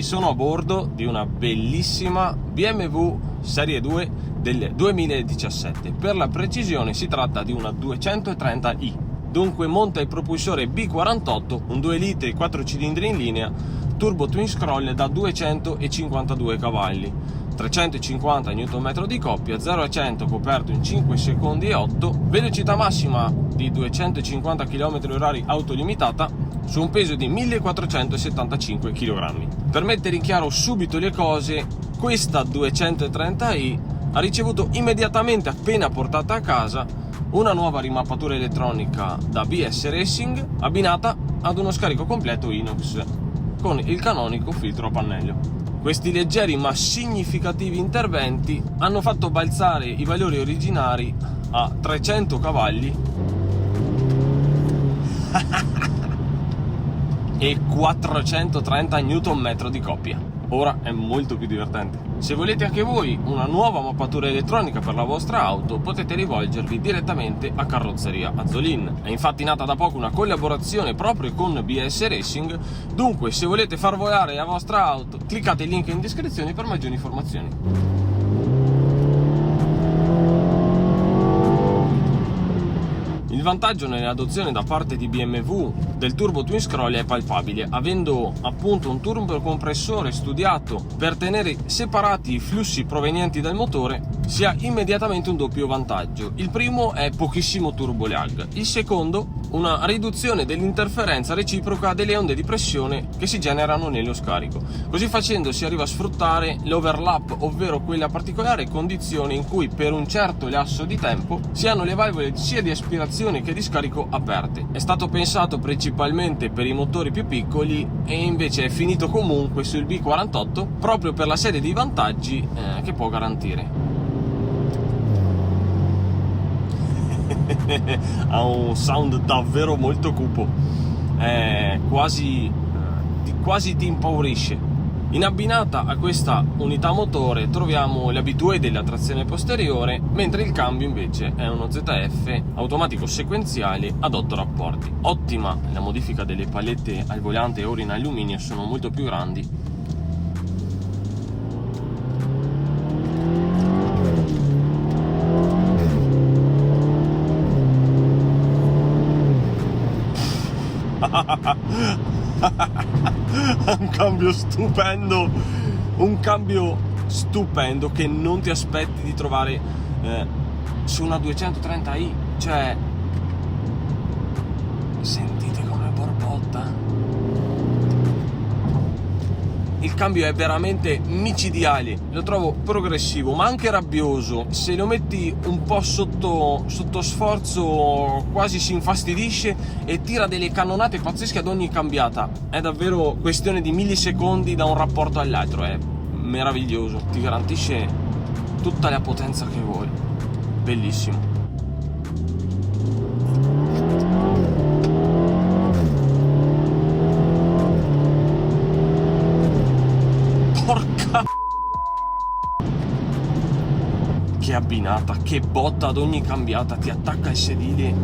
Sì, sono a bordo di una bellissima BMW Serie 2 del 2017. Per la precisione si tratta di una 230i. Dunque monta il propulsore B48, un 2 litri 4 cilindri in linea, turbo twin scroll da 252 cavalli, 350 Nm di coppia, 0 a 100 coperto in 5 secondi e 8, velocità massima di 250 km/h autolimitata su un peso di 1475 kg. Per mettere in chiaro subito le cose, questa 230i ha ricevuto immediatamente, appena portata a casa, una nuova rimappatura elettronica da BS Racing abbinata ad uno scarico completo inox con il canonico filtro a pannello. Questi leggeri ma significativi interventi hanno fatto balzare i valori originari a 300 cavalli e 430 Nm di coppia. Ora è molto più divertente. Se volete anche voi una nuova mappatura elettronica per la vostra auto, potete rivolgervi direttamente a Carrozzeria Azzolin. È infatti nata da poco una collaborazione proprio con BS Racing, dunque se volete far volare la vostra auto, cliccate il link in descrizione per maggiori informazioni. Il vantaggio nell'adozione da parte di BMW del turbo twin scroll è palpabile, avendo appunto un turbocompressore studiato per tenere separati i flussi provenienti dal motore, si ha immediatamente un doppio vantaggio. Il primo è pochissimo turbo lag, il secondo una riduzione dell'interferenza reciproca delle onde di pressione che si generano nello scarico. Così facendo si arriva a sfruttare l'overlap, ovvero quella particolare condizione in cui per un certo lasso di tempo si hanno le valvole sia di aspirazione che di scarico aperte. È stato pensato principalmente per i motori più piccoli e invece è finito comunque sul B48 proprio per la serie di vantaggi che può garantire. Ha un sound davvero molto cupo, quasi ti impaurisce. In abbinata a questa unità motore troviamo le abitue della trazione posteriore, mentre il cambio invece è uno ZF automatico sequenziale ad 8 rapporti. Ottima la modifica delle palette al volante, ora in alluminio sono molto più grandi. Un cambio stupendo che non ti aspetti di trovare su una 230i, cioè sentite come borbotta. Il cambio è veramente micidiale, lo trovo progressivo ma anche rabbioso. Se lo metti un po' sotto sforzo quasi si infastidisce e tira delle cannonate pazzesche ad ogni cambiata. È davvero questione di millisecondi da un rapporto all'altro, è meraviglioso, ti garantisce tutta la potenza che vuoi, bellissimo. Porca, che abbinata, che botta ad ogni cambiata, ti attacca il sedile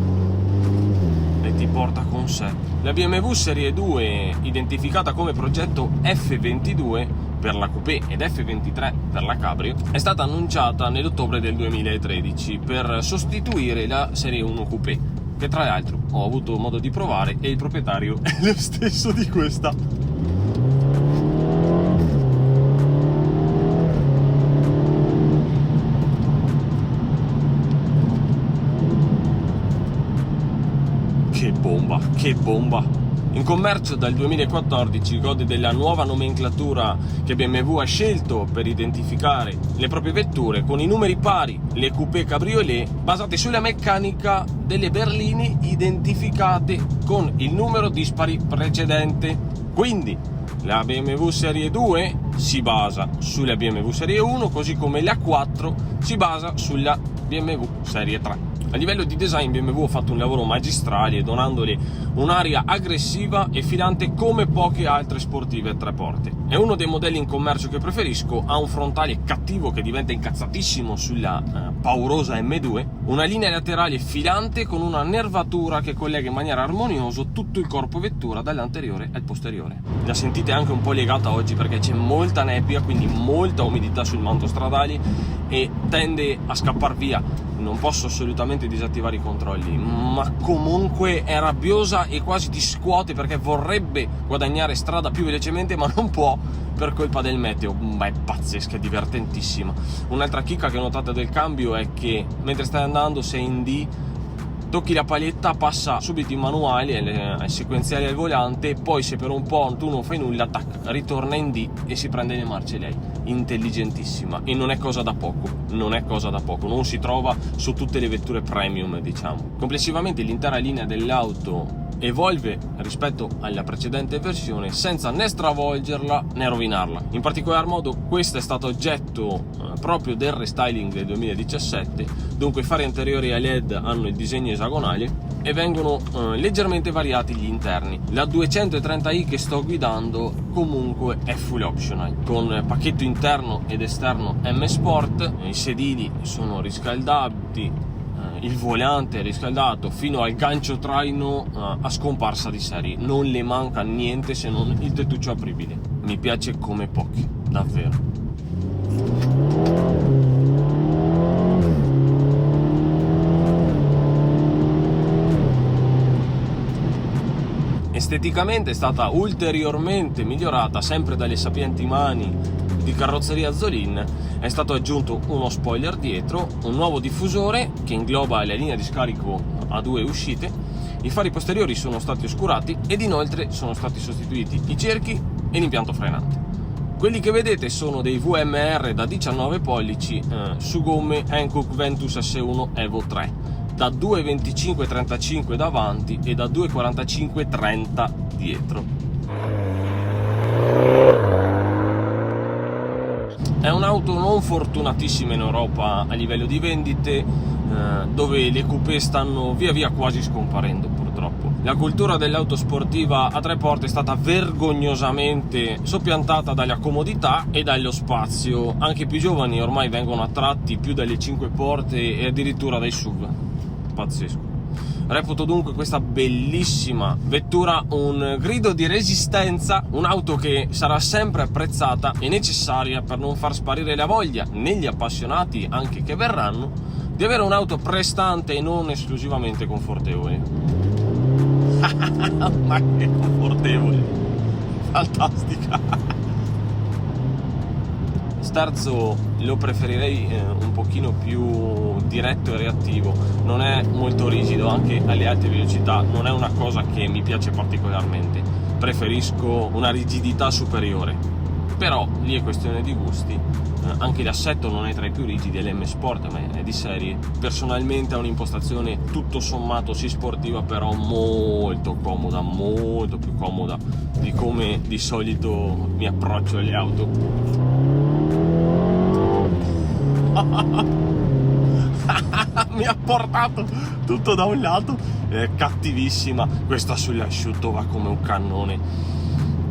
e ti porta con sé. La BMW Serie 2, identificata come progetto F22 per la Coupé ed F23 per la Cabrio, è stata annunciata nell'ottobre del 2013 per sostituire la Serie 1 Coupé, che tra l'altro ho avuto modo di provare e il proprietario è lo stesso di questa. Che bomba! In commercio dal 2014 gode della nuova nomenclatura che BMW ha scelto per identificare le proprie vetture, con i numeri pari, le coupé cabriolet, basate sulla meccanica delle berline identificate con il numero dispari precedente. Quindi la BMW Serie 2 si basa sulla BMW Serie 1, così come la 4 si basa sulla BMW Serie 3. A livello di design BMW ha fatto un lavoro magistrale, donandole un'aria aggressiva e filante come poche altre sportive a tre porte. È uno dei modelli in commercio che preferisco, ha un frontale cattivo che diventa incazzatissimo sulla paurosa M2, una linea laterale filante con una nervatura che collega in maniera armoniosa tutto il corpo vettura dall'anteriore al posteriore. La sentite anche un po' legata oggi perché c'è molta nebbia, quindi molta umidità sul manto stradali e tende a scappar via. Non posso assolutamente disattivare i controlli, ma comunque è rabbiosa e quasi ti scuote perché vorrebbe guadagnare strada più velocemente ma non può per colpa del meteo. Ma è pazzesca, è divertentissima. Un'altra chicca che ho notato del cambio è che mentre stai andando, sei in D, tocchi la paletta, passa subito in manuale ai sequenziali al volante, poi se per un po' tu non fai nulla, tac, ritorna in D e si prende le marce lei. Intelligentissima, e non è cosa da poco, non si trova su tutte le vetture premium, diciamo. Complessivamente l'intera linea dell'auto evolve rispetto alla precedente versione senza né stravolgerla né rovinarla. In particolar modo questo è stato oggetto proprio del restyling del 2017, dunque i fari anteriori a LED hanno il disegno esagonale e vengono leggermente variati gli interni. La 230i che sto guidando comunque è full optional, con pacchetto interno ed esterno M Sport, i sedili sono riscaldati, il volante è riscaldato fino al gancio traino a scomparsa di serie, non le manca niente se non il tettuccio apribile. Mi piace come pochi, davvero. Esteticamente è stata ulteriormente migliorata sempre dalle sapienti mani di Carrozzeria Zolin. È stato aggiunto uno spoiler dietro, un nuovo diffusore che ingloba la linea di scarico a 2 uscite, i fari posteriori sono stati oscurati ed inoltre sono stati sostituiti i cerchi e l'impianto frenante. Quelli che vedete sono dei VMR da 19 pollici su gomme Hankook Ventus S1 Evo 3, da 2,25-35 davanti e da 2,45-30 dietro. È un'auto non fortunatissima in Europa a livello di vendite, dove le coupé stanno via via quasi scomparendo purtroppo. La cultura dell'auto sportiva a 3 porte è stata vergognosamente soppiantata dalla comodità e dallo spazio. Anche i più giovani ormai vengono attratti più dalle 5 porte e addirittura dai SUV. Pazzesco. Reputo dunque questa bellissima vettura un grido di resistenza, un'auto che sarà sempre apprezzata e necessaria per non far sparire la voglia negli appassionati, anche che verranno, di avere un'auto prestante e non esclusivamente confortevole. Ma che confortevole! Fantastica! Sterzo lo preferirei un pochino più diretto e reattivo, non è molto rigido anche alle alte velocità, non è una cosa che mi piace particolarmente, preferisco una rigidità superiore, però lì è questione di gusti. Anche l'assetto non è tra i più rigidi, è l'M Sport ma è di serie, personalmente ha un'impostazione tutto sommato sì sportiva, però molto comoda, molto più comoda di come di solito mi approccio alle auto. Mi ha portato tutto da un lato, è cattivissima. Questa sull'asciutto va come un cannone,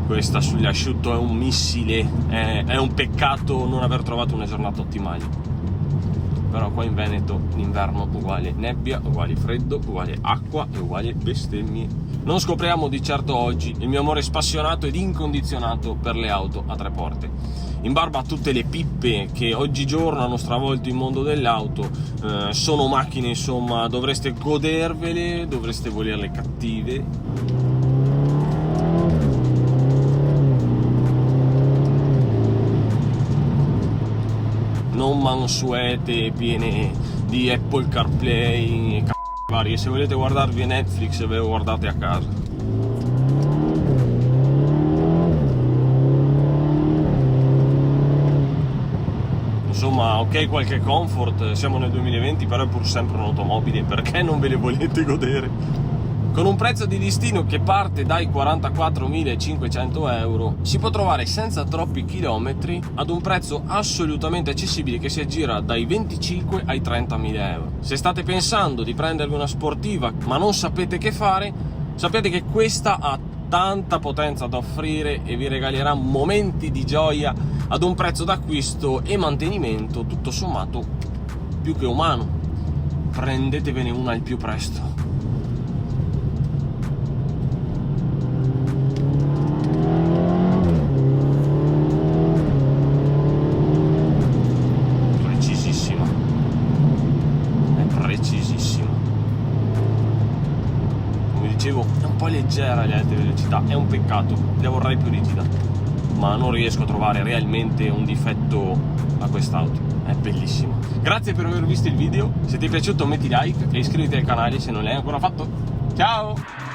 questa sull'asciutto è un missile, è un peccato non aver trovato una giornata ottimale. Però qua in Veneto l'inverno uguale nebbia, uguale freddo, uguale acqua e uguale bestemmie. Non scopriamo di certo oggi il mio amore spassionato ed incondizionato per le auto a 3 porte. In barba a tutte le pippe che oggigiorno hanno stravolto il mondo dell'auto, sono macchine, insomma, dovreste godervele, dovreste volerle cattive. Non mansuete piene di Apple CarPlay e varie. Se volete guardarvi Netflix ve lo guardate a casa. Insomma, ok, qualche comfort, siamo nel 2020, però è pur sempre un'automobile, perché non ve le volete godere? Con un prezzo di listino che parte dai 44.500 euro si può trovare senza troppi chilometri ad un prezzo assolutamente accessibile che si aggira dai 25 ai 30.000 euro. Se state pensando di prendervi una sportiva ma non sapete che fare, sapete che questa ha tanta potenza da offrire e vi regalerà momenti di gioia ad un prezzo d'acquisto e mantenimento tutto sommato più che umano. prendetevene una al più presto. Precisissima. Come dicevo, è un po' leggera alle alte velocità, è un peccato, la vorrei più rigida, ma non riesco a trovare realmente un difetto a quest'auto. È bellissima. Grazie per aver visto il video, se ti è piaciuto metti like e iscriviti al canale se non l'hai ancora fatto. Ciao!